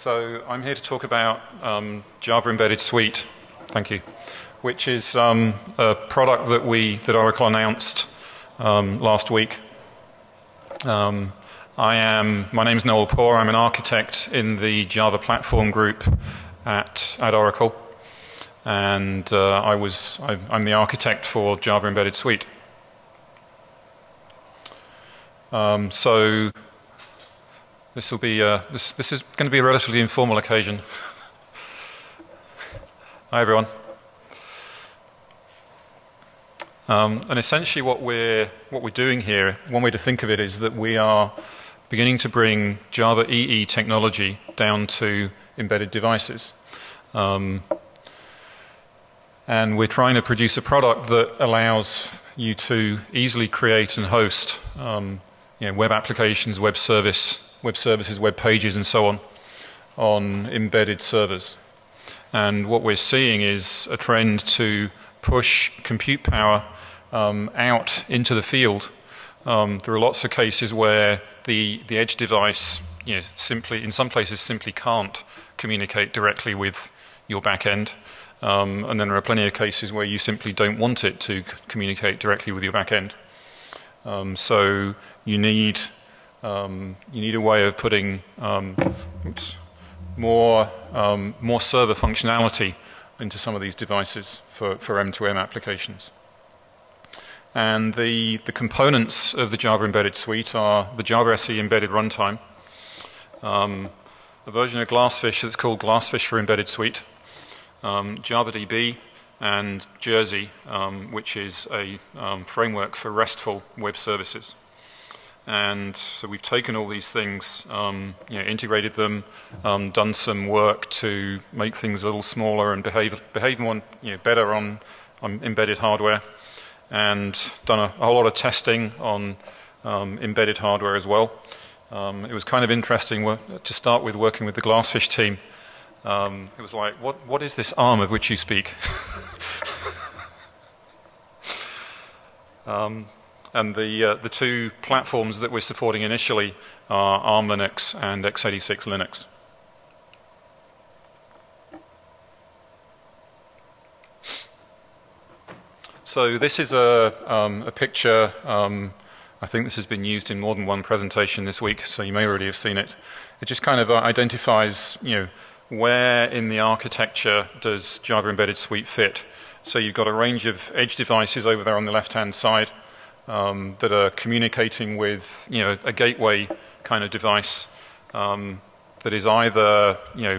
So I'm here to talk about Java Embedded Suite, thank you, which is a product that Oracle announced last week. My name is Noel Poor. I'm an architect in the Java platform group at Oracle, and I'm the architect for Java Embedded Suite. So this will be this is going to be a relatively informal occasion. Hi everyone. And essentially what we're doing here, one way to think of it is that we are beginning to bring Java EE technology down to embedded devices. And we're trying to produce a product that allows you to easily create and host web applications, web services, web pages, and so on embedded servers. And what we're seeing is a trend to push compute power out into the field. There are lots of cases where the edge device, simply in some places simply can't communicate directly with your back end. And then there are plenty of cases where you simply don't want it to communicate directly with your back end. So you need a way of putting more server functionality into some of these devices for M2M applications. And the components of the Java Embedded Suite are the Java SE Embedded Runtime, a version of GlassFish that's called GlassFish for Embedded Suite, JavaDB, and JES, which is a framework for RESTful Web services. And so we've taken all these things, integrated them, done some work to make things a little smaller and behave more, better on embedded hardware, and done a whole lot of testing on embedded hardware as well. It was kind of interesting to start with working with the GlassFish team. It was like, what is this ARM of which you speak? And the two platforms that we're supporting initially are ARM Linux and x86 Linux. So this is a picture. I think this has been used in more than one presentation this week, so you may already have seen it. It just kind of identifies, where in the architecture does Java Embedded Suite fit. So you've got a range of edge devices over there on the left-hand side that are communicating with, a gateway kind of device that is either,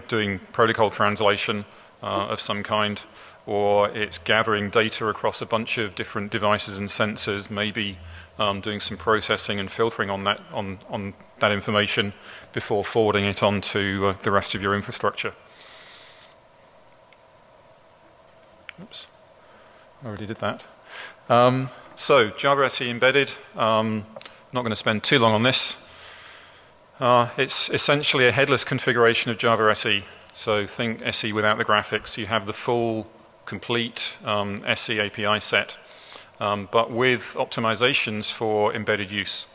doing protocol translation of some kind, or it's gathering data across a bunch of different devices and sensors, maybe doing some processing and filtering on that information before forwarding it on to the rest of your infrastructure. Oops, I already did that. So Java SE Embedded, not going to spend too long on this. It's essentially a headless configuration of Java SE. So think SE without the graphics. You have the full, complete SE API set, but with optimizations for embedded use.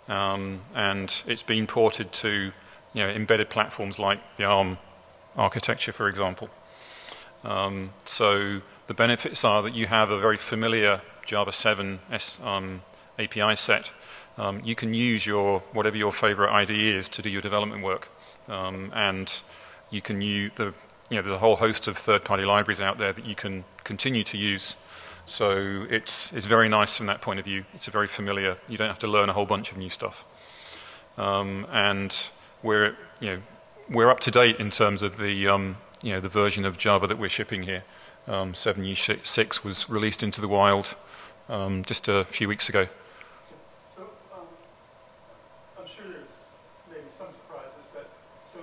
And it's been ported to embedded platforms like the ARM architecture, for example. So the benefits are that you have a very familiar Java 7 API set. You can use whatever your favorite IDE is to do your development work, and you can use there's a whole host of third-party libraries out there that you can continue to use. So it's very nice from that point of view. It's very familiar. You don't have to learn a whole bunch of new stuff. And we're up to date in terms of the the version of Java that we're shipping here. 7.6 was released into the wild just a few weeks ago. So I'm sure there's maybe some surprises, but so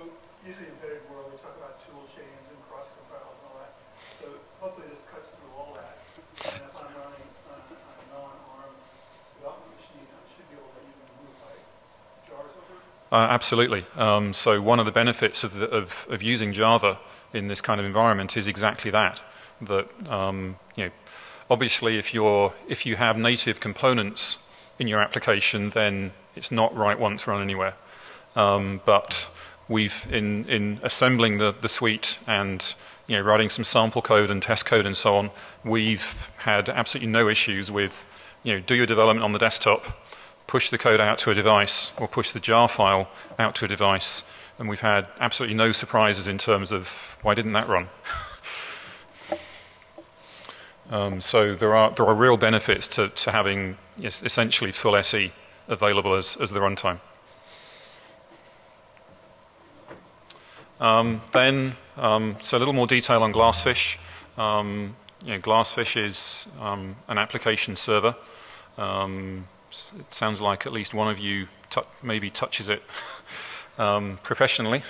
usually in the embedded world we talk about tool chains and cross compiles and all that. So hopefully this cuts through all that. And if I'm running a non-ARM development machine, I should be able to even move my jars over. Absolutely. So one of the benefits of using Java in this kind of environment is exactly that. That obviously if you have native components in your application, then it's not write once, run anywhere. But we've, in assembling the suite and writing some sample code and test code and so on, we've had absolutely no issues with, do your development on the desktop, push the code out to a device, or push the jar file out to a device, and we've had absolutely no surprises in terms of why didn't that run. So there are real benefits to having essentially full SE available as the runtime. So a little more detail on GlassFish. GlassFish is an application server. It sounds like at least one of you maybe touches it professionally.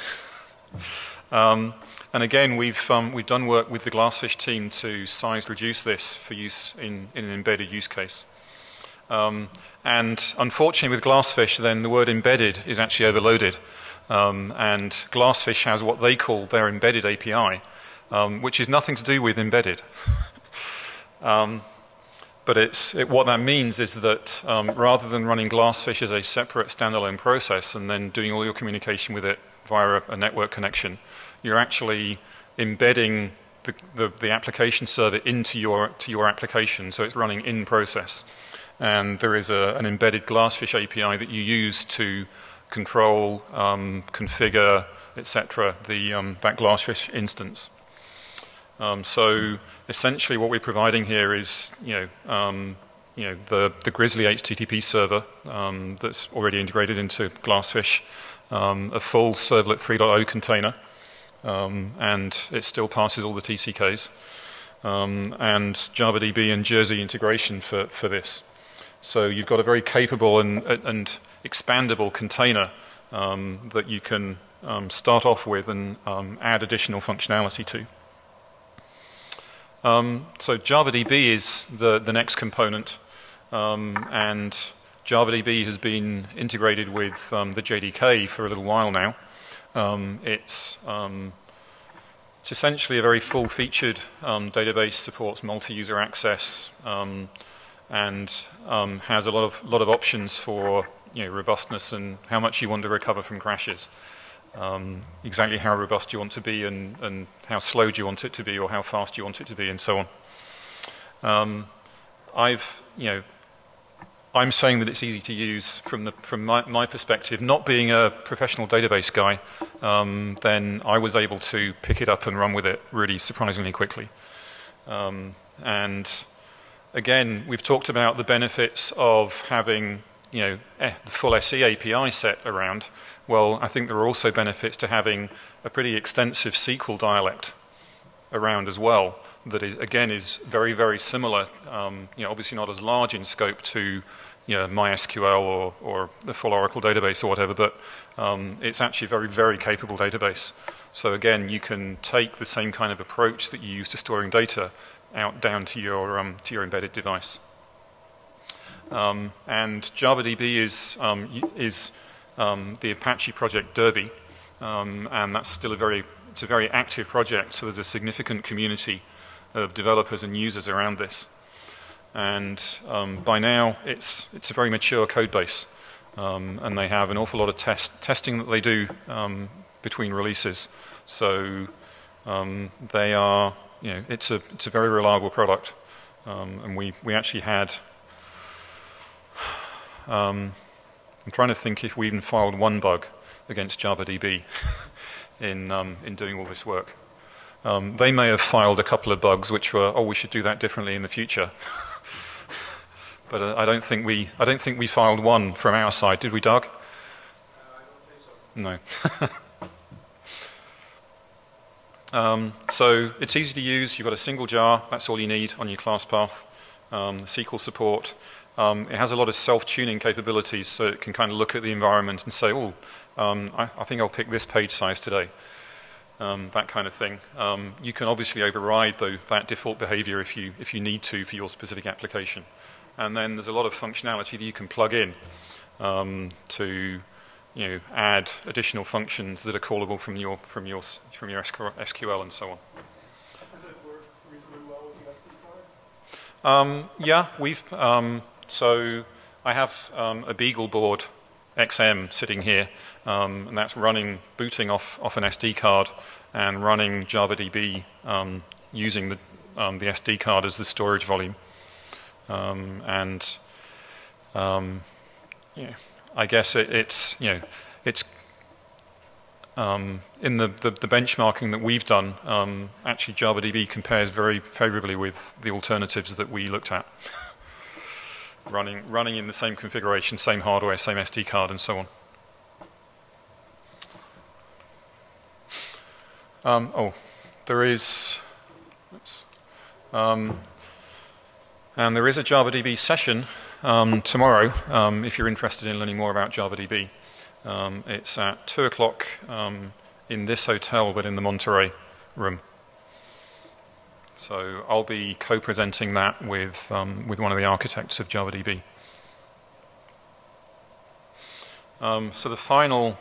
And again, we've done work with the GlassFish team to size reduce this for use in an embedded use case. And unfortunately with GlassFish, then the word embedded is actually overloaded. And GlassFish has what they call their embedded API, which is nothing to do with embedded. But what that means is that rather than running GlassFish as a separate standalone process and then doing all your communication with it via a network connection, you're actually embedding the application server into your application, so it's running in process. And there is an embedded GlassFish API that you use to control, configure, etc. That GlassFish instance. So essentially, what we're providing here is, the Grizzly HTTP server that's already integrated into GlassFish, a full Servlet 3.0 container, and it still passes all the TCKs, and JavaDB and Jersey integration for this. So you've got a very capable and expandable container that you can start off with and add additional functionality to. So JavaDB is the next component, and JavaDB has been integrated with the JDK for a little while now. It's essentially a very full-featured database, supports multi-user access, and has a lot of options for robustness and how much you want to recover from crashes. Exactly how robust you want to be and how slow do you want it to be or how fast you want it to be and so on. I'm saying that it's easy to use from my perspective. Not being a professional database guy, then I was able to pick it up and run with it really surprisingly quickly. And again, we've talked about the benefits of having the full SE API set around. Well, I think there are also benefits to having a pretty extensive SQL dialect around as well. That is, again, is very, very similar. Obviously not as large in scope to MySQL or the full Oracle database or whatever, but it's actually a very, very capable database. So again, you can take the same kind of approach that you use to storing data out down to your embedded device. And JavaDB is the Apache project Derby, and that's still it's a very active project. So there's a significant community of developers and users around this, and by now it's a very mature code base, and they have an awful lot of testing that they do between releases. So they are, it's a very reliable product, and we actually had. I'm trying to think if we even filed one bug against JavaDB in doing all this work. They may have filed a couple of bugs which were, we should do that differently in the future. But I don't think we filed one from our side, did we, Doug? I don't think so. No. So it's easy to use. You've got a single jar. That's all you need on your class path. SQL support. It has a lot of self-tuning capabilities, so it can kind of look at the environment and say, I think I'll pick this page size today. That kind of thing. You can obviously override that default behavior if you need to for your specific application. And then there's a lot of functionality that you can plug in to add additional functions that are callable from your SQL and so on. Does it work reasonably well with the SD card? Yeah, so I have a Beagle board XM sitting here, and that's running, booting off an SD card and running JavaDB using the SD card as the storage volume. Yeah, I guess it's in the benchmarking that we've done, actually JavaDB compares very favorably with the alternatives that we looked at. running in the same configuration, same hardware, same SD card, and so on. There is, and there is a JavaDB session tomorrow if you're interested in learning more about JavaDB. It's at 2 o'clock in this hotel, but in the Monterey room. So I'll be co-presenting that with one of the architects of JavaDB. So the final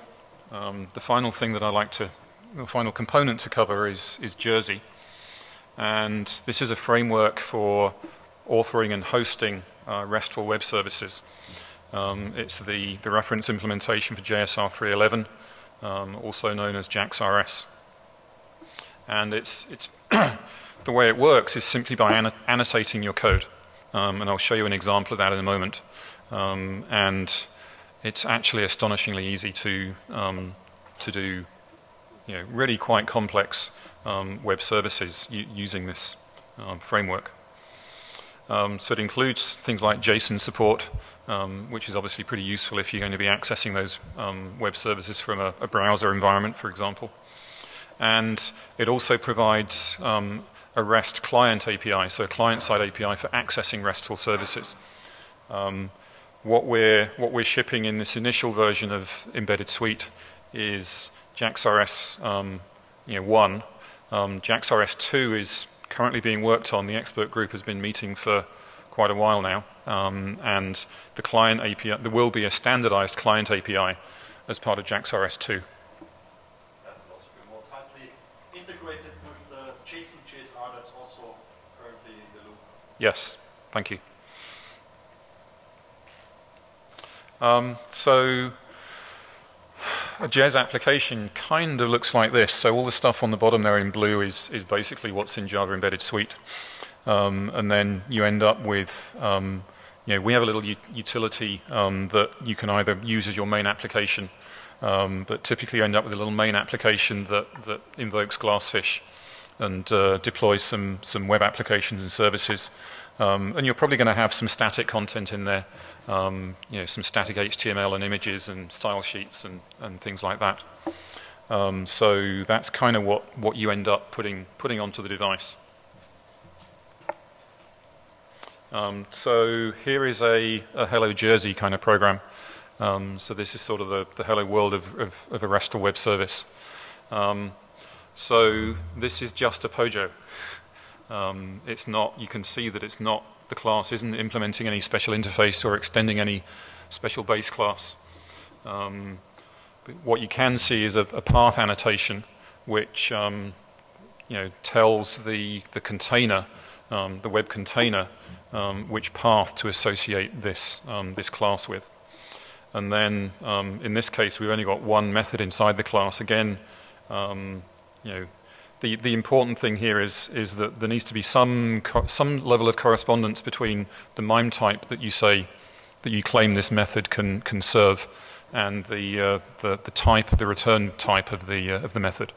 thing that I like to, the final component to cover is Jersey, and this is a framework for authoring and hosting RESTful web services. It's the reference implementation for JSR 3.11, also known as JAX-RS. And it's the way it works is simply by annotating your code. And I'll show you an example of that in a moment. And it's actually astonishingly easy to do, really quite complex web services using this framework. So it includes things like JSON support, which is obviously pretty useful if you're going to be accessing those web services from a browser environment, for example. And it also provides a REST client API, so a client-side API for accessing RESTful services. What we're shipping in this initial version of Embedded Suite is JAX-RS 1. JAX-RS 2 is currently being worked on. The expert group has been meeting for quite a while now, and the client API, there will be a standardized client API as part of JAX-RS 2. That will also be more tightly integrated with the JSON that's also currently in the loop. Yes, thank you. So a JES application kind of looks like this. So all the stuff on the bottom there in blue is basically what's in Java Embedded Suite. And then you end up with, we have a little utility that you can either use as your main application, but typically you end up with a little main application that invokes GlassFish and deploys some web applications and services. And you're probably going to have some static content in there, some static HTML and images and style sheets and things like that. So that's kind of what you end up putting onto the device. So here is a Hello Jersey kind of program. So this is sort of the hello world of a RESTful web service. So this is just a POJO. It's not, you can see that it's not, the class isn't implementing any special interface or extending any special base class. But what you can see is a path annotation which tells the container, the web container, which path to associate this class with. And then in this case we've only got one method inside the class. Again, the important thing here is that there needs to be some level of correspondence between the MIME type that you say that you claim this method can serve and the type, the return type of the method.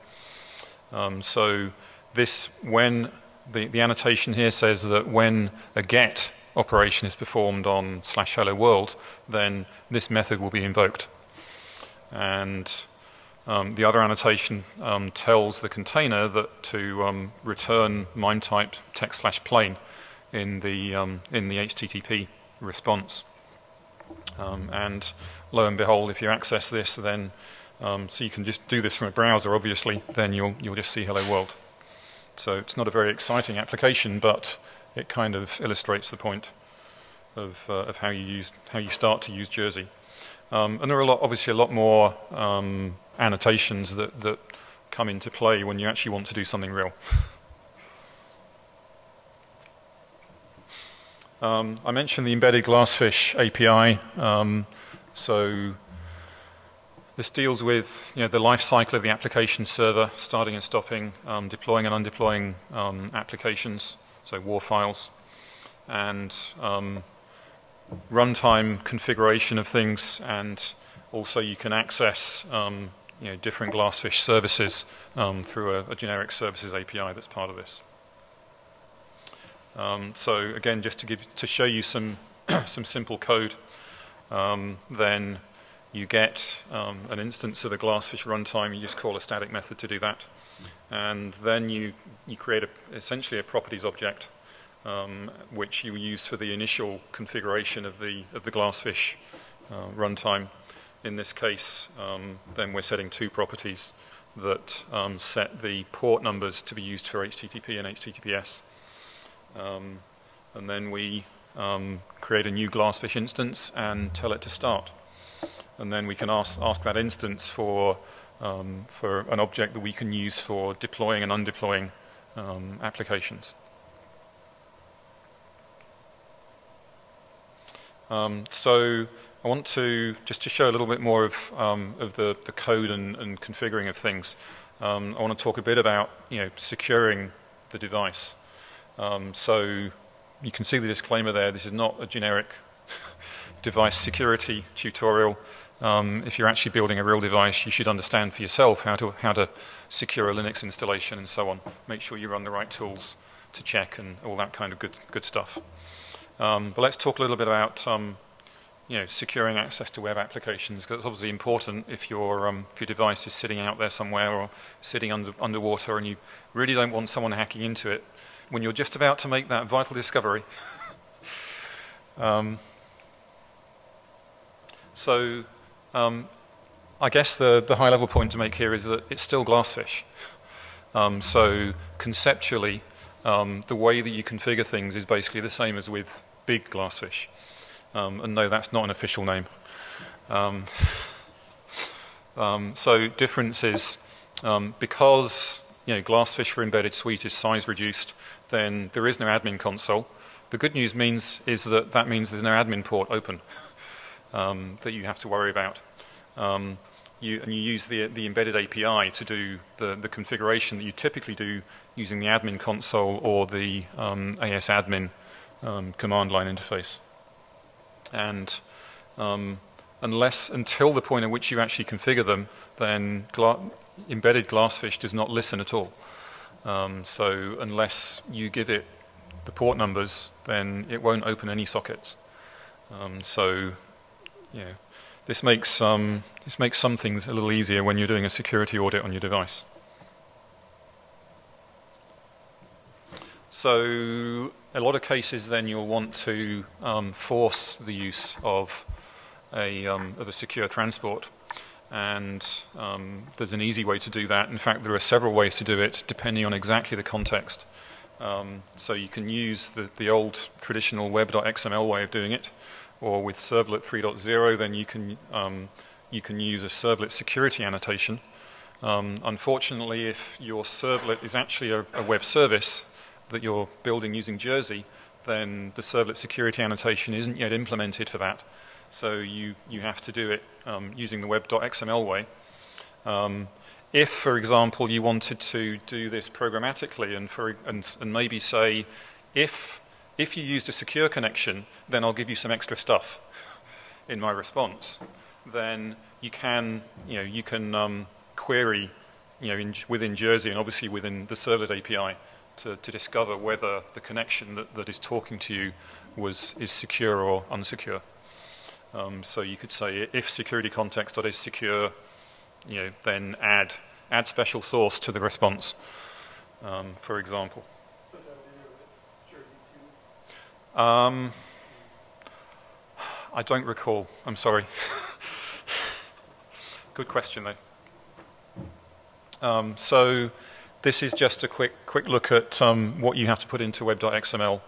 So this, when the annotation here says that when a get operation is performed on /hello world, then this method will be invoked. And the other annotation tells the container that to return MIME type text/plain in the HTTP response. And lo and behold, if you access this, then so you can just do this from a browser, obviously, then you'll just see hello world. So it's not a very exciting application, but it kind of illustrates the point of how you start to use Jersey. And there are obviously a lot more annotations that come into play when you actually want to do something real. I mentioned the embedded GlassFish API. So This deals with the life cycle of the application server, starting and stopping, deploying and undeploying applications, so WAR files, and runtime configuration of things, and also you can access different GlassFish services through a generic services API that's part of this. So again, just to show you some some simple code, then you get an instance of a GlassFish runtime. You just call a static method to do that, and then you create essentially a properties object, which you use for the initial configuration of the GlassFish runtime. In this case, then we're setting two properties that set the port numbers to be used for HTTP and HTTPS. And then we create a new GlassFish instance and tell it to start. And then we can ask that instance for an object that we can use for deploying and undeploying applications. So I want to just to show a little bit more of the code and configuring of things. I want to talk a bit about securing the device. So you can see the disclaimer there. This is not a generic device security tutorial. If you're actually building a real device, you should understand for yourself how to secure a Linux installation and so on. Make sure you run the right tools to check and all that kind of good stuff. But let's talk a little bit about securing access to web applications, because it's obviously important if your device is sitting out there somewhere or sitting underwater, and you really don't want someone hacking into it when you're just about to make that vital discovery. So I guess the high-level point to make here is that it's still GlassFish. So conceptually, the way that you configure things is basically the same as with big GlassFish. And no, that's not an official name. So difference is because GlassFish for Embedded Suite is size reduced, then there is no admin console. The good news is that means there's no admin port open that you have to worry about. You use the embedded API to do the configuration that you typically do using the admin console or the AS admin command line interface. And until the point at which you actually configure them, then embedded GlassFish does not listen at all. So unless you give it the port numbers, then it won't open any sockets. This makes some things a little easier when you're doing a security audit on your device. So a lot of cases then you'll want to force the use of a secure transport, and there's an easy way to do that. In fact, there are several ways to do it depending on exactly the context. So you can use the old traditional web.xml way of doing it, or with Servlet 3.0 then you can use a servlet security annotation. Unfortunately, if your servlet is actually a web service that you're building using Jersey, then the servlet security annotation isn't yet implemented for that. So you have to do it using the web.xml way. If, for example, you wanted to do this programmatically and maybe say, if you used a secure connection, then I'll give you some extra stuff in my response, then you can query within Jersey and obviously within the servlet API to discover whether the connection that is talking to you is secure or unsecure. So you could say if security context.is secure, then add special source to the response, for example. I don't recall. I'm sorry. Good question, though. So this is just a quick look at what you have to put into web.xml.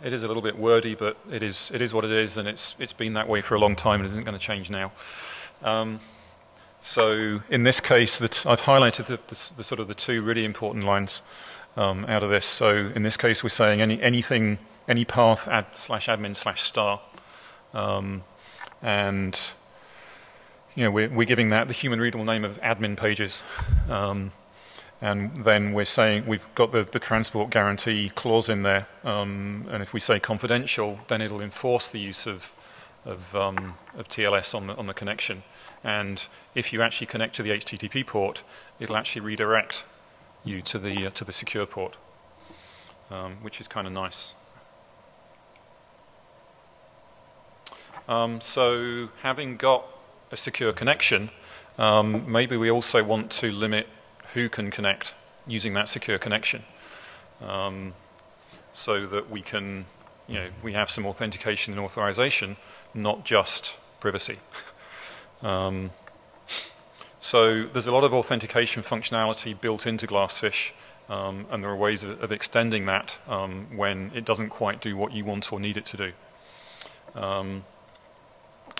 It is a little bit wordy, but it is what it is, and it's been that way for a long time, and it isn't going to change now. So in this case, I've highlighted the sort of the two really important lines out of this. So in this case, we're saying any path /admin/star, and we're giving that the human readable name of admin pages. And then we're saying we've got the transport guarantee clause in there, and if we say confidential, then it'll enforce the use of TLS on the connection. And if you actually connect to the HTTP port, it'll actually redirect you to the secure port, which is kind of nice. So having got a secure connection, maybe we also want to limit who can connect using that secure connection, so that we can, we have some authentication and authorization, not just privacy. So there's a lot of authentication functionality built into GlassFish, and there are ways of extending that when it doesn't quite do what you want or need it to do.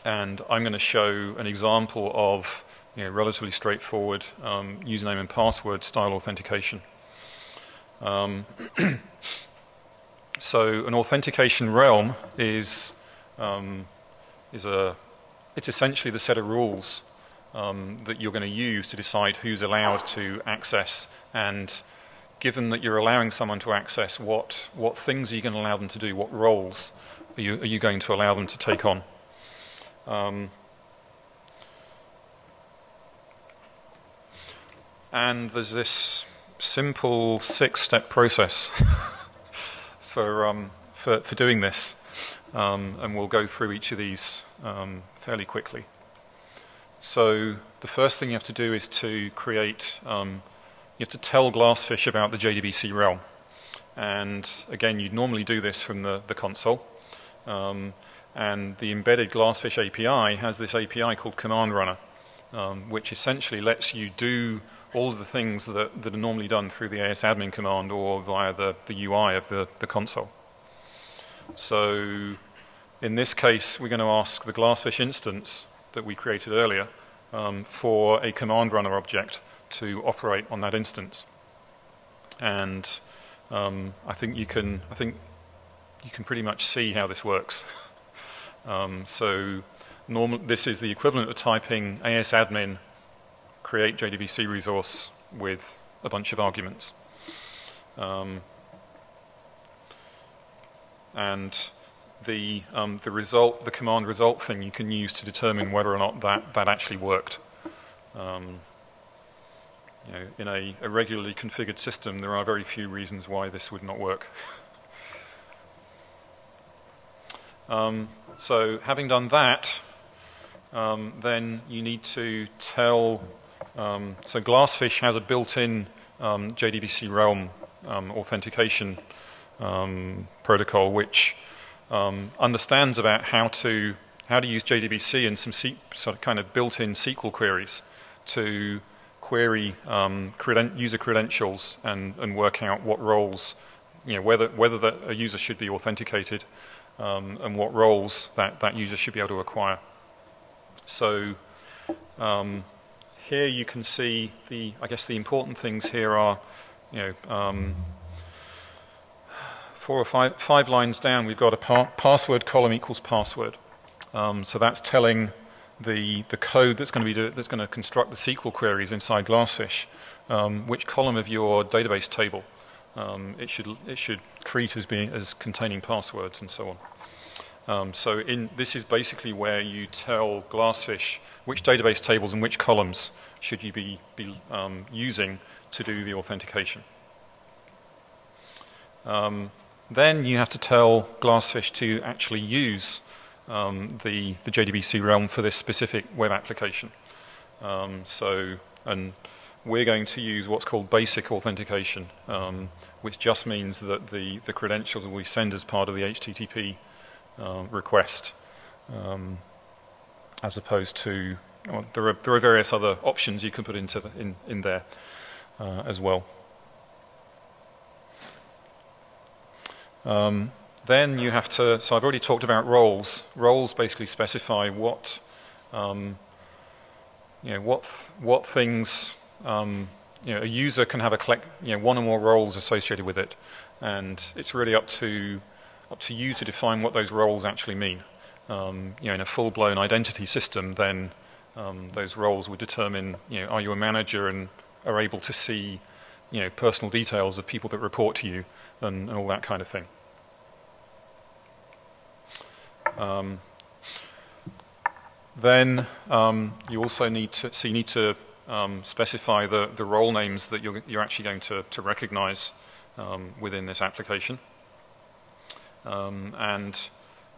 And I'm going to show an example of relatively straightforward username and password style authentication. So an authentication realm is it's essentially the set of rules that you're going to use to decide who's allowed to access, and given that you're allowing someone to access, what things are you going to allow them to do, what roles are you going to allow them to take on. And there's this simple 6-step process for doing this, and we'll go through each of these fairly quickly. So the first thing you have to do is to create, you have to tell GlassFish about the JDBC realm. And again, you'd normally do this from the console. And the embedded GlassFish API has this API called Command Runner, which essentially lets you do all of the things that are normally done through the ASAdmin command or via the UI of the console. So in this case, we're going to ask the GlassFish instance that we created earlier for a command runner object to operate on that instance. And I think you can pretty much see how this works. So this is the equivalent of typing ASAdmin create JDBC resource with a bunch of arguments. And the command result thing you can use to determine whether or not that actually worked. In a regularly configured system, there are very few reasons why this would not work. So having done that, then you need to tell, so GlassFish has a built-in JDBC realm authentication protocol which understands about how to use JDBC and some sort of kind of built-in SQL queries to query user credentials and work out what roles, whether a user should be authenticated and what roles that user should be able to acquire. So here you can see I guess the important things here are, 4 or 5 lines down, we've got a password column equals password. So that's telling the code that's going to construct the SQL queries inside GlassFish, which column of your database table it should treat as containing passwords and so on. So this is basically where you tell GlassFish which database tables and which columns should you be using to do the authentication. Then you have to tell GlassFish to actually use the JDBC realm for this specific web application. And we're going to use what's called basic authentication, which just means that the credentials that we send as part of the HTTP request, as opposed to, there are various other options you can put in there as well. Then you have to, so I've already talked about roles. Roles basically specify what things a user can have one or more roles associated with it, and it's really up to you to define what those roles actually mean. In a full-blown identity system, then those roles would determine, are you a manager and are able to see, personal details of people that report to you and all that kind of thing. Then you also need to, specify the role names that you're actually going to recognize within this application. And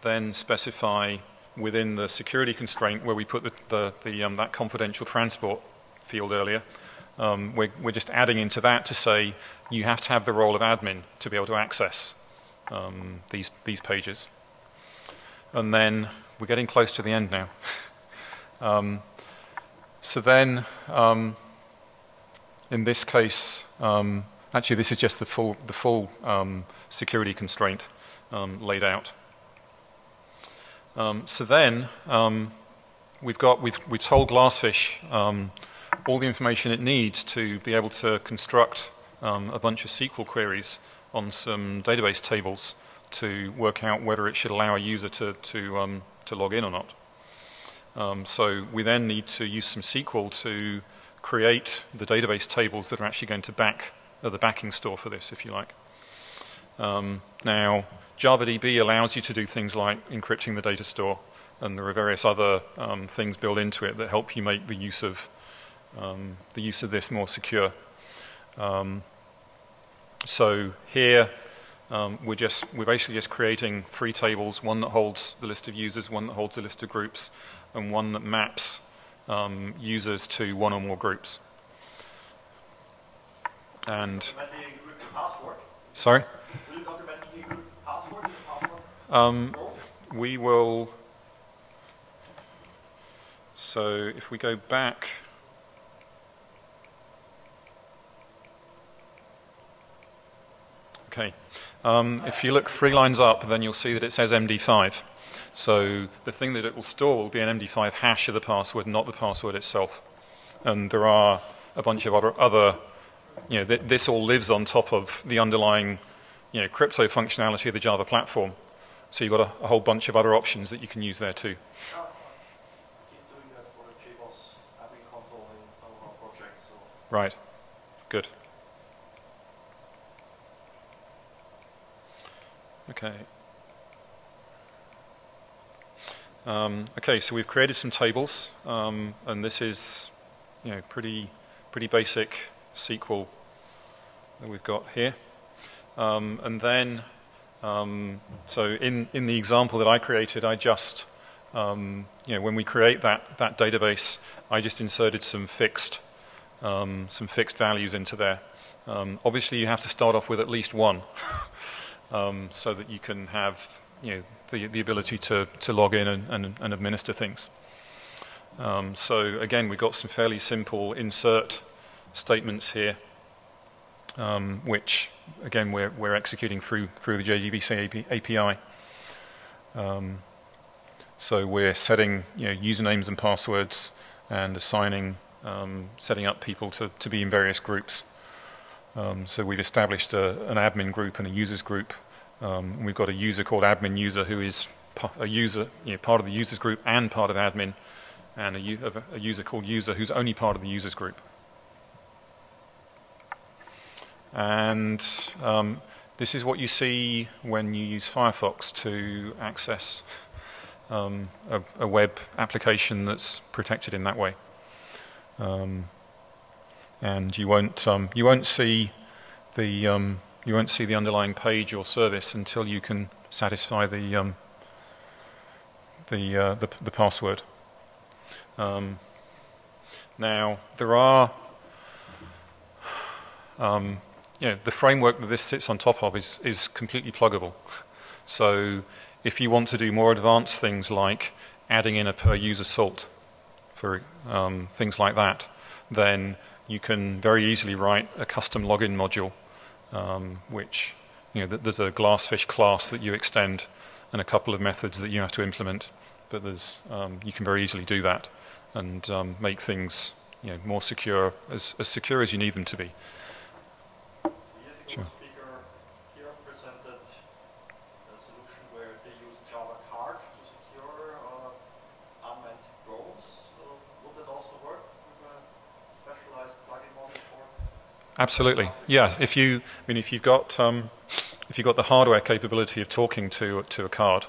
then specify within the security constraint where we put that confidential transport field earlier, we're just adding into that to say you have to have the role of admin to be able to access these pages. And then we're getting close to the end now. So then, in this case, actually this is just the full security constraint laid out. So then we've told GlassFish all the information it needs to be able to construct a bunch of SQL queries on some database tables to work out whether it should allow a user to log in or not. So we then need to use some SQL to create the database tables that are actually going to back the backing store for this, if you like. Now, JavaDB allows you to do things like encrypting the data store, and there are various other things built into it that help you make the use of this more secure. So here we're basically just creating 3 tables: one that holds the list of users, one that holds the list of groups, and one that maps users to one or more groups. And sorry. We will, so if we go back, okay, if you look 3 lines up, then you'll see that it says MD5. So the thing that it will store will be an MD5 hash of the password, not the password itself. And there are a bunch of other this all lives on top of the underlying, crypto functionality of the Java platform. So you've got a whole bunch of other options that you can use there too. Keep doing that for the JBoss admin console in some of our projects. So. Right. Good. Okay. Okay, so we've created some tables, and this is, pretty basic SQL that we've got here. And then, so in the example that I created, I just, when we create that database, I just inserted some fixed values into there. Obviously, you have to start off with at least 1, so that you can have, the ability to log in and administer things. So again, we've got some fairly simple insert statements here, which again we're executing through the JDBC API. So we're setting usernames and passwords and assigning, setting up people to be in various groups. So we've established an admin group and a users group. We've got a user called admin user who is a user, part of the users group and part of admin, and a user called user who's only part of the users group. And this is what you see when you use Firefox to access a web application that's protected in that way. And you won't see the underlying page or service until you can satisfy the password. Now there are, the framework that this sits on top of is completely pluggable. So if you want to do more advanced things like adding in a per user salt for things like that, then you can very easily write a custom login module, which, there's a GlassFish class that you extend and a couple of methods that you have to implement. But there's, you can very easily do that and make things, more secure, as secure as you need them to be. Sure. Speaker here presented a solution where they use Java card to secure unmanned drones. Would Absolutely. Yeah. If you've got the hardware capability of talking to a card,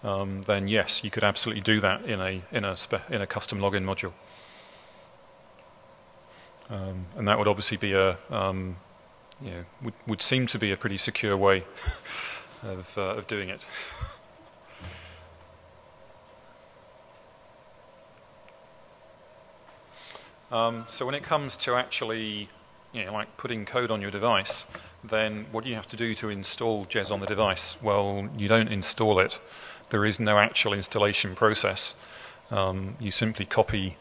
then yes, you could absolutely do that in a custom login module. And that would obviously be would seem to be a pretty secure way of doing it. So when it comes to actually, like putting code on your device, then what do you have to do to install JES on the device? Well, you don't install it. There is no actual installation process. You simply copy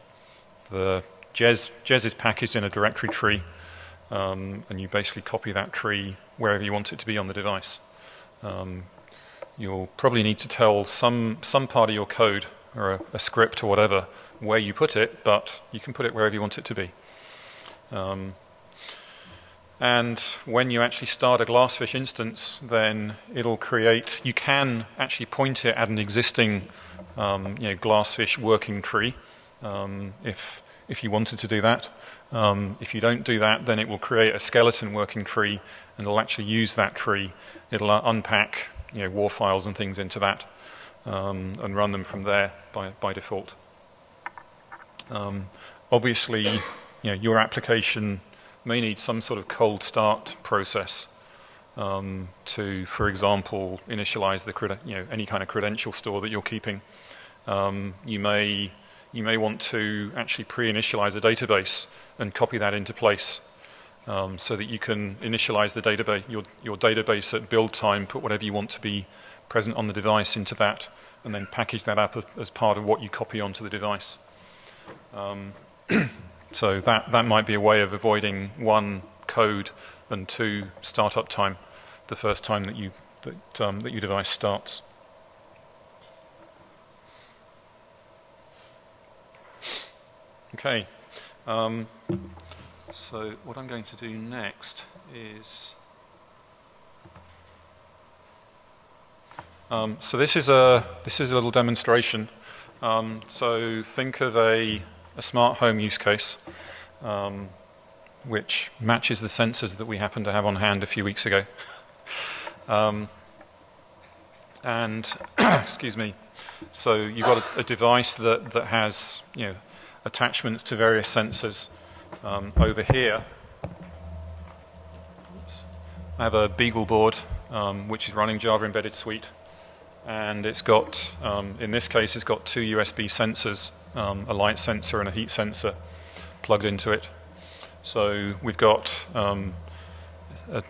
the JES is packaged in a directory tree, and you basically copy that tree wherever you want it to be on the device. You'll probably need to tell some part of your code or a script or whatever where you put it, but you can put it wherever you want it to be. And when you actually start a GlassFish instance, then it'll create, you can actually point it at an existing GlassFish working tree if you wanted to do that. If you don't do that, then it will create a skeleton working tree, and it'll actually use that tree. It'll unpack WAR files and things into that, and run them from there by default. Obviously, your application may need some sort of cold start process to, for example, initialize the any kind of credential store that you're keeping. You may want to actually pre-initialize a database and copy that into place, so that you can initialize the database, your database at build time, put whatever you want to be present on the device into that, and then package that up as part of what you copy onto the device. So that might be a way of avoiding one, code, and two, startup time the first time that your device starts. Okay. So what I'm going to do next is so this is a little demonstration. So think of a smart home use case, which matches the sensors that we happen to have on hand a few weeks ago. And excuse me. So you've got a device that has attachments to various sensors. Over here, I have a Beagle board, which is running Java Embedded Suite, and it's got, in this case, it's got two USB sensors, a light sensor and a heat sensor plugged into it. So we've got an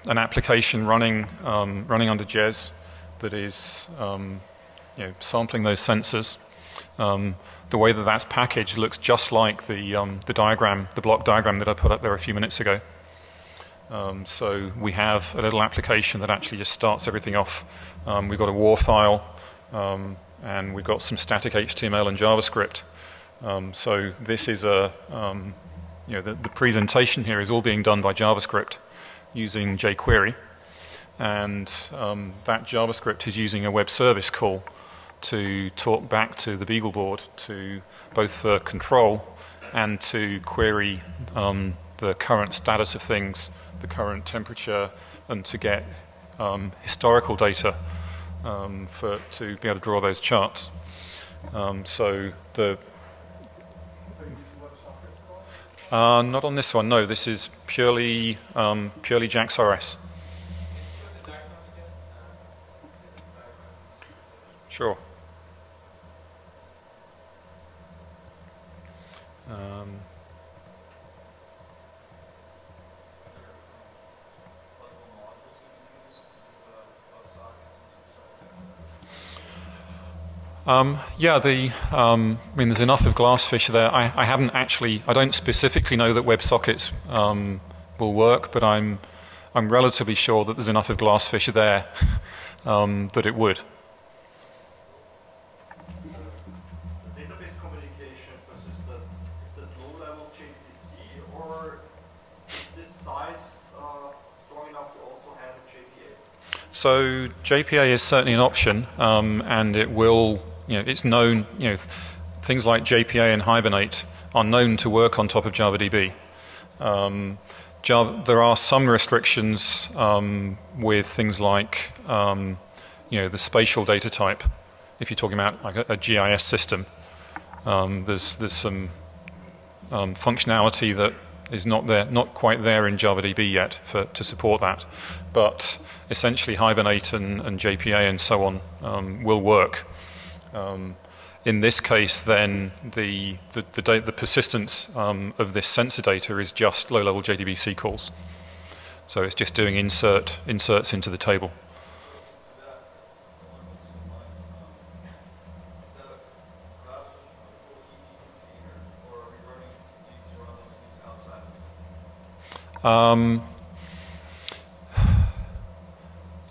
application running under JES that is sampling those sensors. The way that that's packaged looks just like the diagram, the block diagram that I put up there a few minutes ago. So we have a little application that actually just starts everything off. We've got a WAR file, and we've got some static HTML and JavaScript. So this is the presentation here is all being done by JavaScript using jQuery, and that JavaScript is using a web service call to talk back to the Beagle board to both for control and to query the current status of things, the current temperature, and to get historical data to be able to draw those charts. So the not on this one, no. This is purely JAX-RS. Sure. Yeah, I mean, there's enough of GlassFish there. I haven't actually, I don't specifically know that WebSockets will work, but I'm relatively sure that there's enough of GlassFish there that it would. Database communication persistence, is that low-level JDBC, or is this size strong enough to also handle JPA? So JPA is certainly an option, and it will. It's known, things like JPA and Hibernate are known to work on top of JavaDB. there are some restrictions with things like the spatial data type. If you're talking about like a GIS system, there's some functionality that is not quite there in JavaDB yet to support that. But essentially, Hibernate and JPA and so on will work. In this case, then the persistence of this sensor data is just low-level JDBC calls. So it's just doing inserts into the table.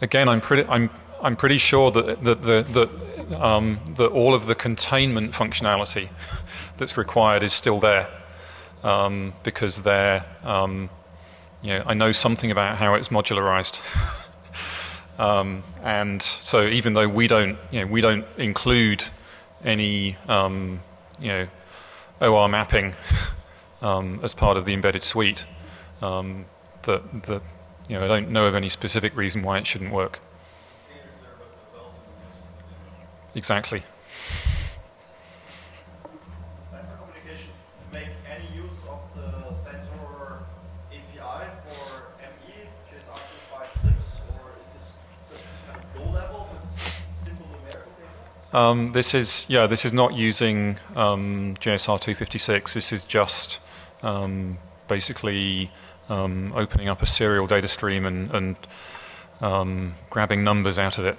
Again, I'm pretty sure that all of the containment functionality that's required is still there, because I know something about how it's modularized, and so even though we don't include any OR mapping as part of the embedded suite, I don't know of any specific reason why it shouldn't work. Exactly. Sensor communication, make any use of the sensor API for ME, JES R256, or is this just kind of low level with simple numerical data? This is not using JES R256. This is just basically opening up a serial data stream and grabbing numbers out of it.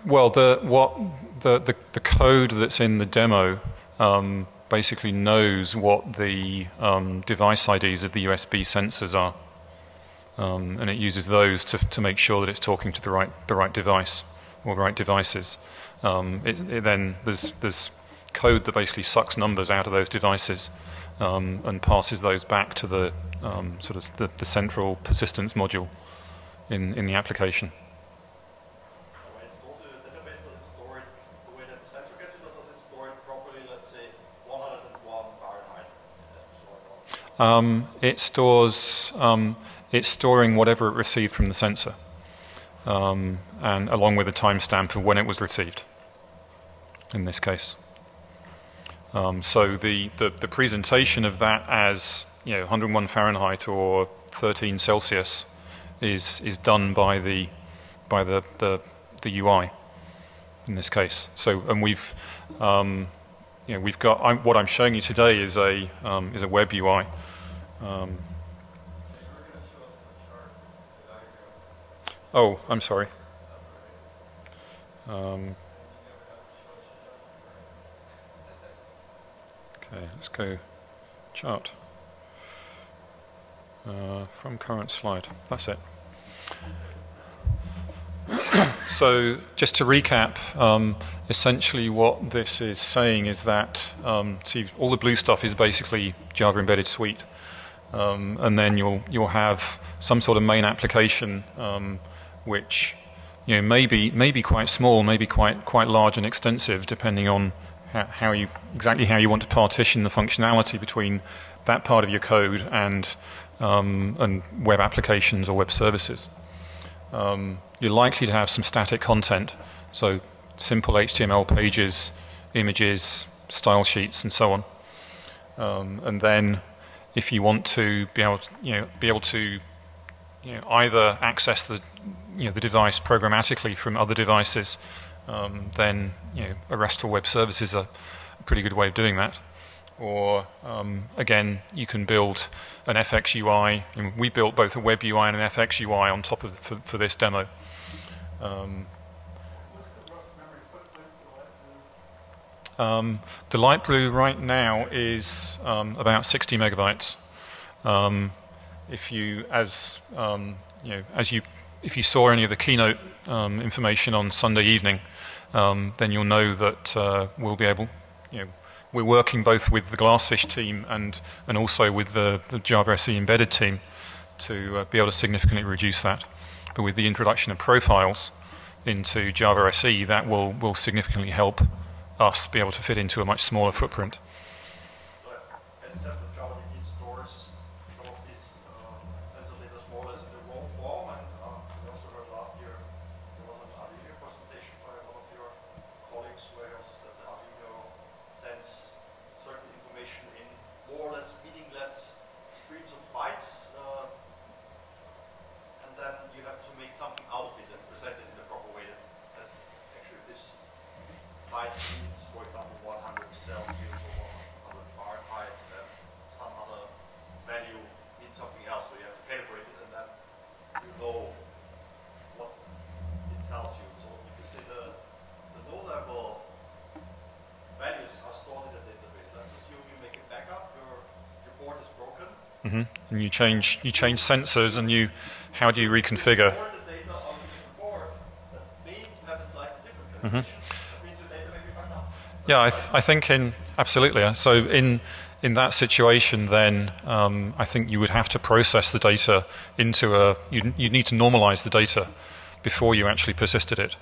Well, the code that's in the demo basically knows what the device IDs of the USB sensors are, and it uses those to make sure that it's talking to the right device or the right devices. Then there's code that basically sucks numbers out of those devices and passes those back to the the central persistence module in the application. It's storing whatever it received from the sensor, and along with a timestamp of when it was received. In this case, so the presentation of that as 101 Fahrenheit or 13 Celsius is done by the UI in this case. So we've got what I'm showing you today is a web UI. Oh, I'm sorry. Okay, let's go chart from current slide. That's it. So just to recap, essentially what this is saying is that see, all the blue stuff is basically Java Embedded Suite, and then you'll have some sort of main application which may be quite small, maybe quite large and extensive, depending on exactly how you want to partition the functionality between that part of your code and web applications or web services. You're likely to have some static content, so simple HTML pages, images, style sheets, and so on. And then, if you want to be able to either access the device programmatically from other devices, then a RESTful Web Service is a pretty good way of doing that. Or again, you can build an FX UI. And we built both a web UI and an FX UI on top of for this demo. What's the rough memory footprint for the light blue? The light blue right now is about 60 megabytes. If you saw any of the keynote information on Sunday evening, then you'll know that we'll be able. We're working both with the GlassFish team and also with the Java SE embedded team to be able to significantly reduce that. with the introduction of profiles into Java SE, that will significantly help us be able to fit into a much smaller footprint. So as you said, the JavaDB stores some of these sensor data more or less in the raw form, and we also heard last year there was an Arduino presentation by one of your colleagues where he also said the Arduino sends certain information in more or less meaningless streams of bytes, and then you have to make something out of it and present it in the proper way that actually this byte needs, for example, 100 Celsius or 100 Fahrenheit, and some other value means something else, so you have to calibrate it, and then you know what it tells you. So if you say the low-level values are stored in the database, let's assume you make a backup, your board is broken. Mm-hmm. And you change sensors, and how do you reconfigure? Store the data on the board that may have a slightly different configuration. That means your data may be fucked up. Yeah, I think absolutely. So in that situation, then I think you would have to process the data into you'd need to normalize the data before you actually persisted it.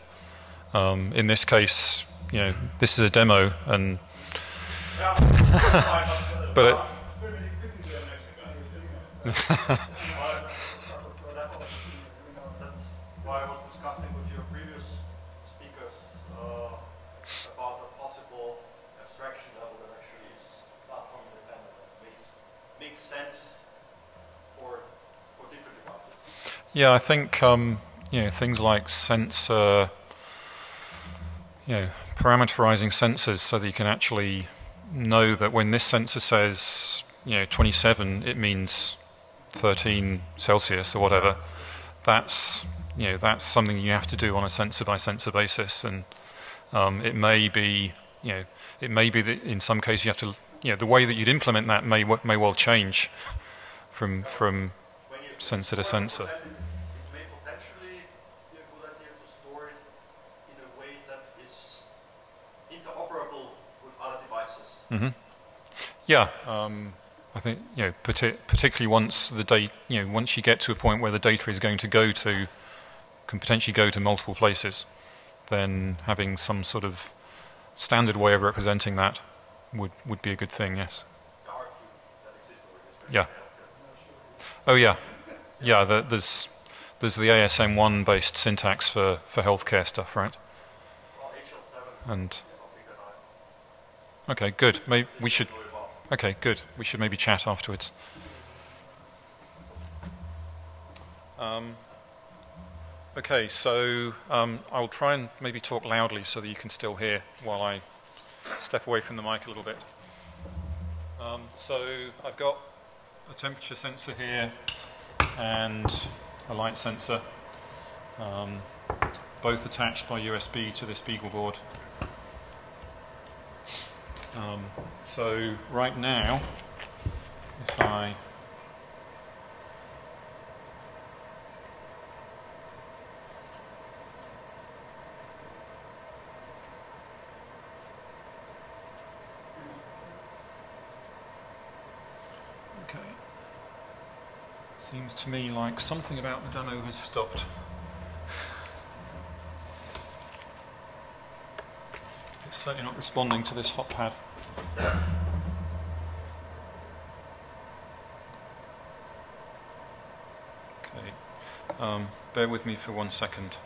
In this case, this is a demo, and but That's why I was discussing with your previous speakers about a possible abstraction level that actually is platform independent, that makes sense for different devices. yeah, I think things like sensor, parameterizing sensors, so that you can actually know that when this sensor says 27, it means 13 Celsius or whatever. That's something you have to do on a sensor by sensor basis, and it may be that in some cases you have to the way that you'd implement that may well change from sensor to sensor. It may potentially be a good idea to store it in a way that is interoperable with other devices. Mm-hmm. Yeah. I think particularly once once you get to a point where the data is going to can potentially go to multiple places, then having some sort of standard way of representing that would be a good thing. Yes. Yeah. Oh yeah. Yeah. There's the ASM1 based syntax for healthcare stuff, right? And okay, good. Maybe we should. Okay, good. We should maybe chat afterwards. Okay, so I'll try and maybe talk loudly so that you can still hear while I step away from the mic a little bit. So I've got a temperature sensor here and a light sensor, both attached by USB to this Beagle board. So right now, if I okay, seems to me like something about the demo has stopped. It's certainly not responding to this hot pad. Okay, bear with me for 1 second.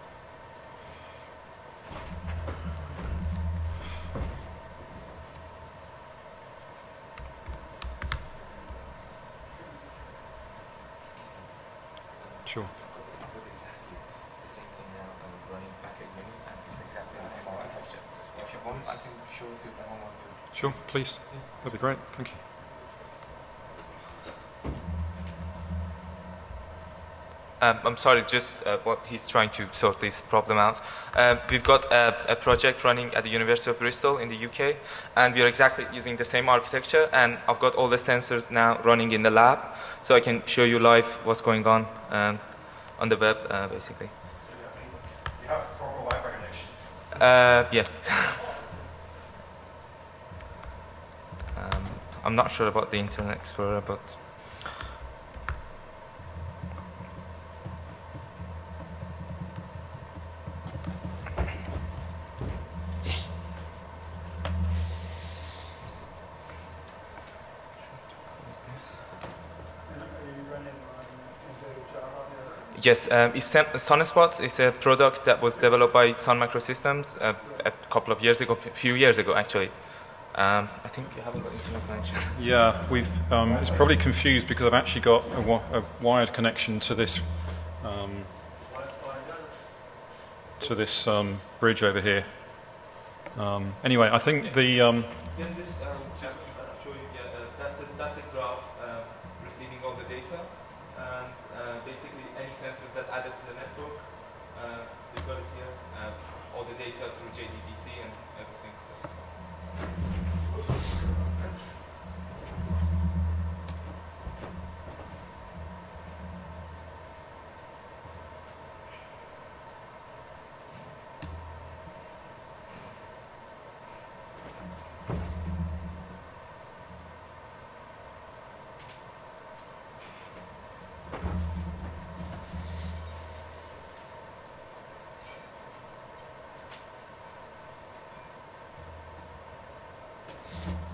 Sure. Exactly the same thing now. I'm running back at uni, and it's exactly the same architecture. If you want, I can show it to you if I want to. Sure, please. That'd be great. Thank you. I'm sorry, just what he's trying to sort this problem out. We've got a project running at the University of Bristol in the UK, and we are exactly using the same architecture, and I've got all the sensors now running in the lab, so I can show you live what's going on the web, basically. So you have proper Wi-Fi connection? Yeah. I'm not sure about the Internet Explorer, but... Yes, SunSpot is a product that was developed by Sun Microsystems a couple of years ago, a few years ago actually. I think you haven't got internet connection. Yeah, it's probably confused because I've actually got a wired connection to this bridge over here. Anyway, I think the Can just show you? That's a graph receiving all the data, and basically any sensors that added to the network, we've got it here. All the data through JDBC and everything.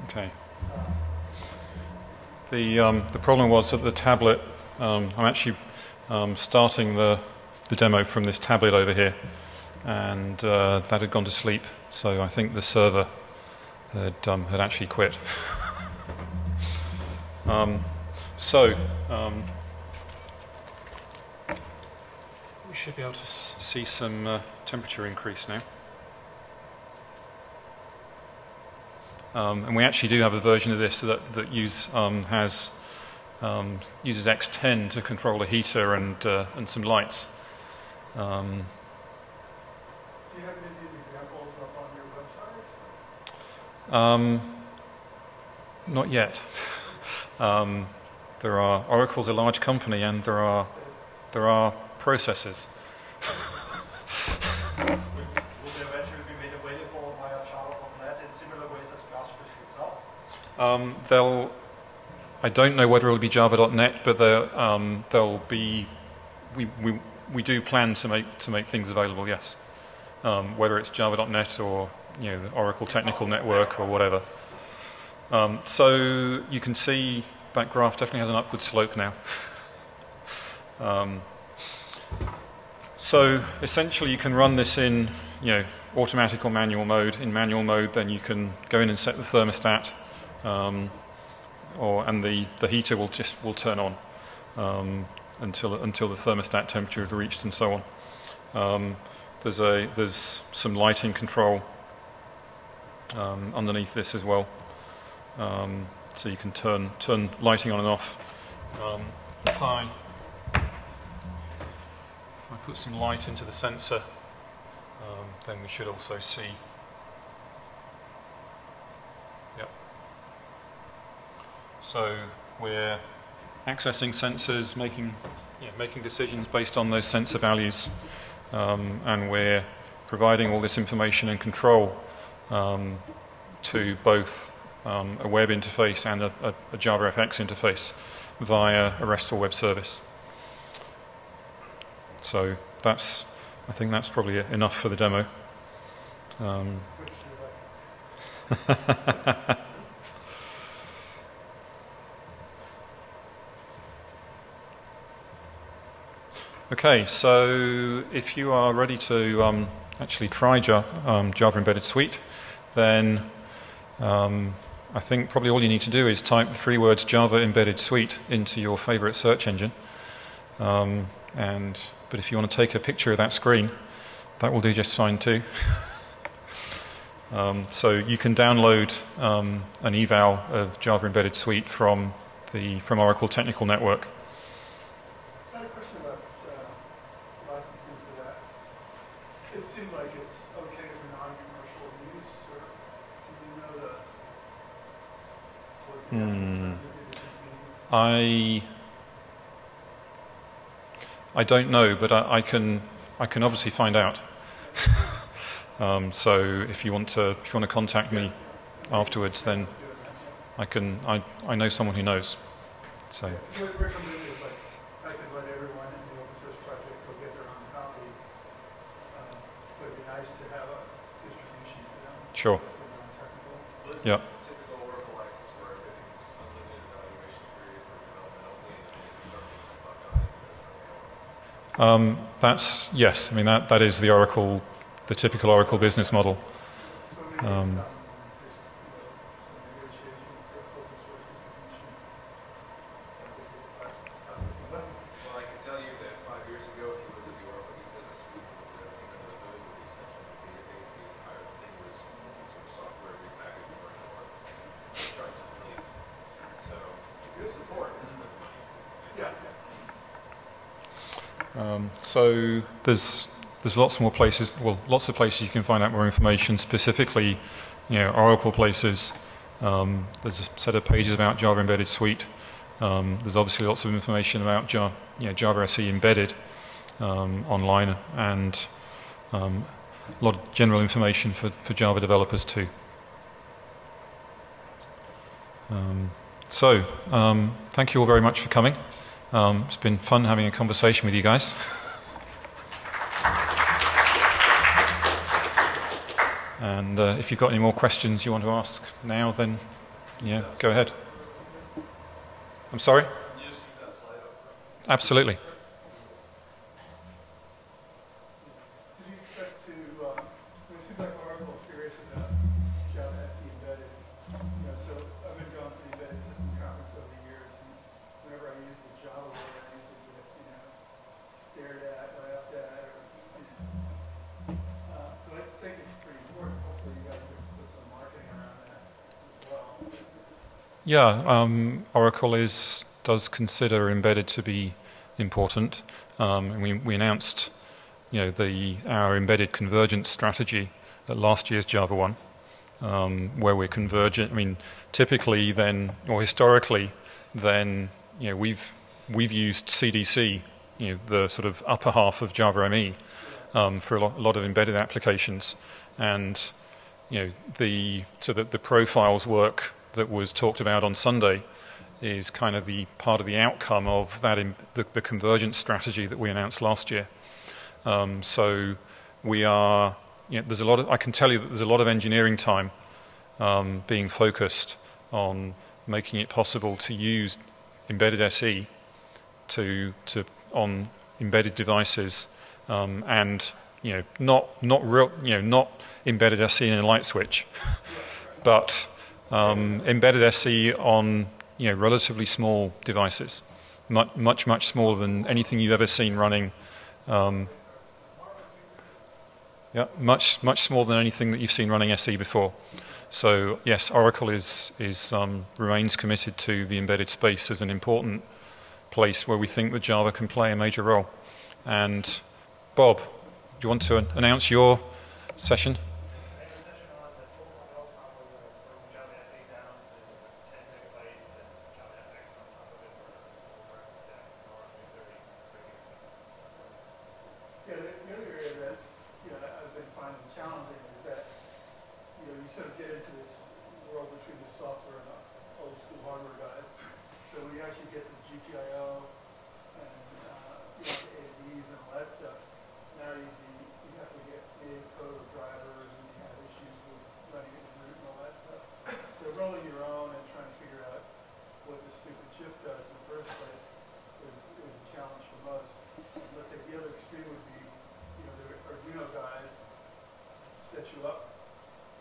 Okay. The problem was that the tablet. I'm actually starting the demo from this tablet over here, and that had gone to sleep. So I think the server had actually quit. We should be able to see some temperature increase now. And we actually do have a version of this that uses X10 to control a heater and some lights. Do you have any of these examples up on your website? Not yet. Oracle's a large company, and there are processes. Will they eventually be made available via JavaDB in similar ways as GlassFish itself? I don't know whether it'll be Java.net, but they'll be. We do plan to make things available. Yes, whether it's Java.net or the Oracle Technical Network or whatever. So you can see that graph definitely has an upward slope now. So essentially, you can run this in automatic or manual mode. In manual mode, then you can go in and set the thermostat, and the heater will turn on until the thermostat temperature is reached, and so on. There's some lighting control underneath this as well, so you can turn lighting on and off. If I put some light into the sensor, then we should also see. Yep. So we're accessing sensors, making decisions based on those sensor values, and we're providing all this information and control to both a web interface and a JavaFX interface via a RESTful Web service. So I think that's probably enough for the demo. Okay, so if you are ready to actually try Java Embedded Suite, then I think probably all you need to do is type the 3 words Java Embedded Suite into your favorite search engine. But if you want to take a picture of that screen, that will do just fine too. So you can download an eval of Java Embedded Suite from Oracle Technical Network. I had a question about licensing for that. It seemed like it's okay for non-commercial use, or do you know I don't know, but I can obviously find out. So if you want to contact me afterwards, then I know someone who knows. So. What recommended is I could let everyone in the open source project go get their own copy, but it'd be nice to have a distribution for them. Sure. Yeah. Typical Oracle license where everything's unlimited evaluation period for development only, and then you start thinking about That's, yes, I mean, that is the Oracle, the typical Oracle business model. So there's lots more places, well, lots of places you can find out more information, specifically, Oracle places. There's a set of pages about Java Embedded Suite. There's obviously lots of information about Java SE Embedded online, and a lot of general information for Java developers too. Thank you all very much for coming. It's been fun having a conversation with you guys. And if you've got any more questions you want to ask now, then go ahead. I'm sorry? Absolutely. Did you expect to, it seems like Oracle is serious about Java SE embedded. So I've been going to the embedded system conference over the years, and whenever I use the Java word, I usually get, stared at, laughed at, so I think it's pretty important. Hopefully you guys can put some marketing around that as well. Yeah, Oracle does consider embedded to be important. And we announced, our embedded convergence strategy at last year's Java 1, where we're convergent. I mean, typically then, or historically, then, we've used CDC, the sort of upper half of Java ME, for a lot of embedded applications, and the profiles work that was talked about on Sunday is kind of the part of the outcome of that the convergence strategy that we announced last year. So we are, there's a lot of, I can tell you that there's a lot of engineering time being focused on making it possible to use embedded SE on embedded devices, and not embedded SE in a light switch, but embedded SE on relatively small devices, much smaller than anything you've ever seen running. Much smaller than anything that you've seen running SE before. So yes, Oracle remains committed to the embedded space as an important place where we think that Java can play a major role. And Bob, do you want to announce your session?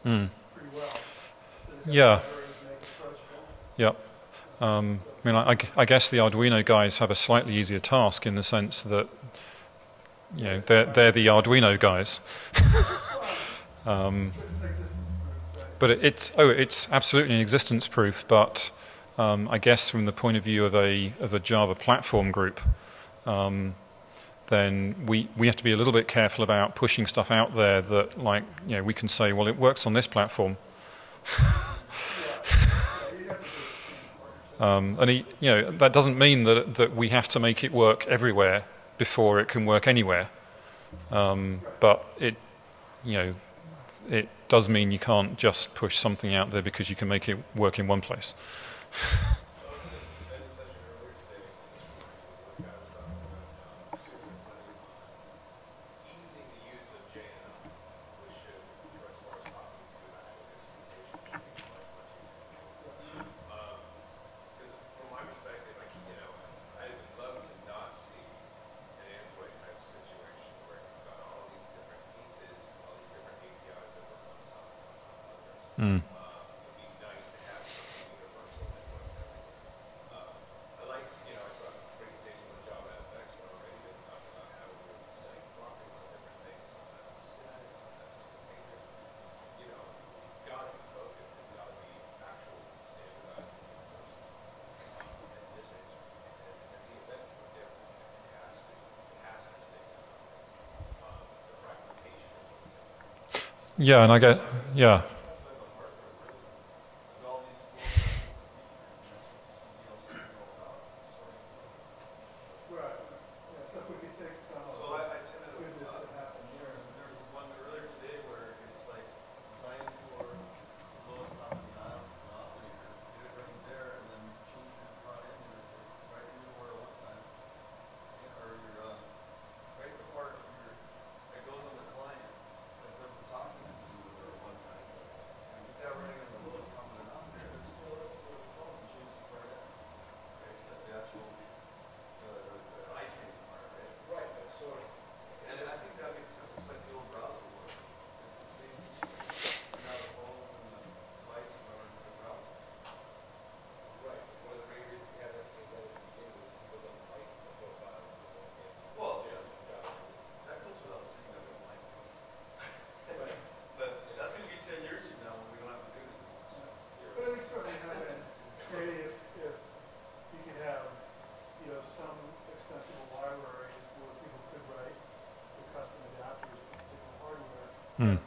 Pretty well. Yeah. Yeah. I mean, I guess the Arduino guys have a slightly easier task in the sense that they're the Arduino guys. But it's absolutely an existence proof. But I guess from the point of view of a Java platform group, then we have to be a little bit careful about pushing stuff out there that, like, we can say, well, it works on this platform. And that doesn't mean that we have to make it work everywhere before it can work anywhere. But it does mean you can't just push something out there because you can make it work in one place. Mm. Yeah, and I get, yeah. Mm.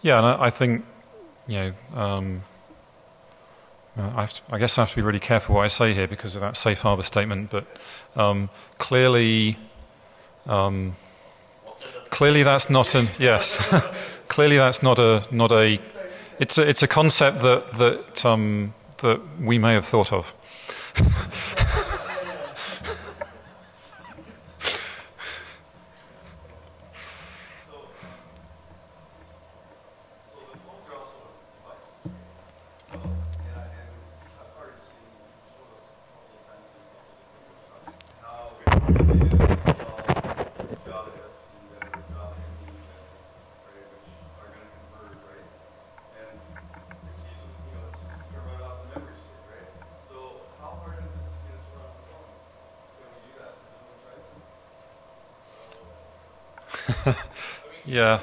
Yeah, and I think, you know, I guess I have to be really careful what I say here because of that safe harbor statement, but clearly that's not an, yes, clearly that's not a, it's a concept that we may have thought of. Yeah.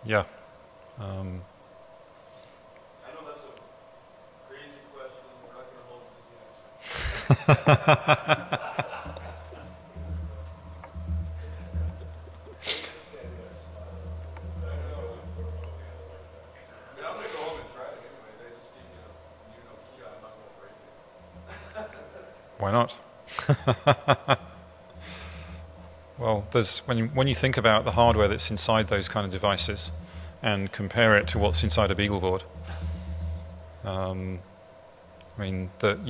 Yeah. I know that's a crazy question. We're not going to hold the answer. I'm going to go home and try it anyway. They just give me a new Nokia. I'm not going to break it. Why not? Well, there's when you think about the hardware that's inside those kind of devices and compare it to what's inside a BeagleBoard, I mean that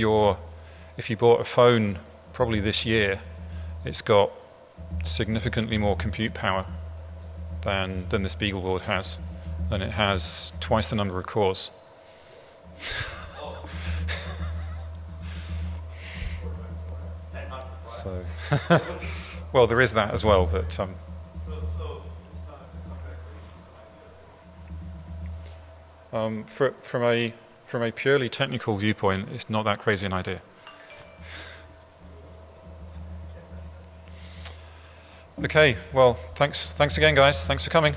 if you bought a phone probably this year, it's got significantly more compute power than this BeagleBoard has, and it has twice the number of cores. So. Well, there is that as well, but So it's not that crazy. from a purely technical viewpoint, it's not that crazy an idea. Okay, well, thanks again, guys. Thanks for coming.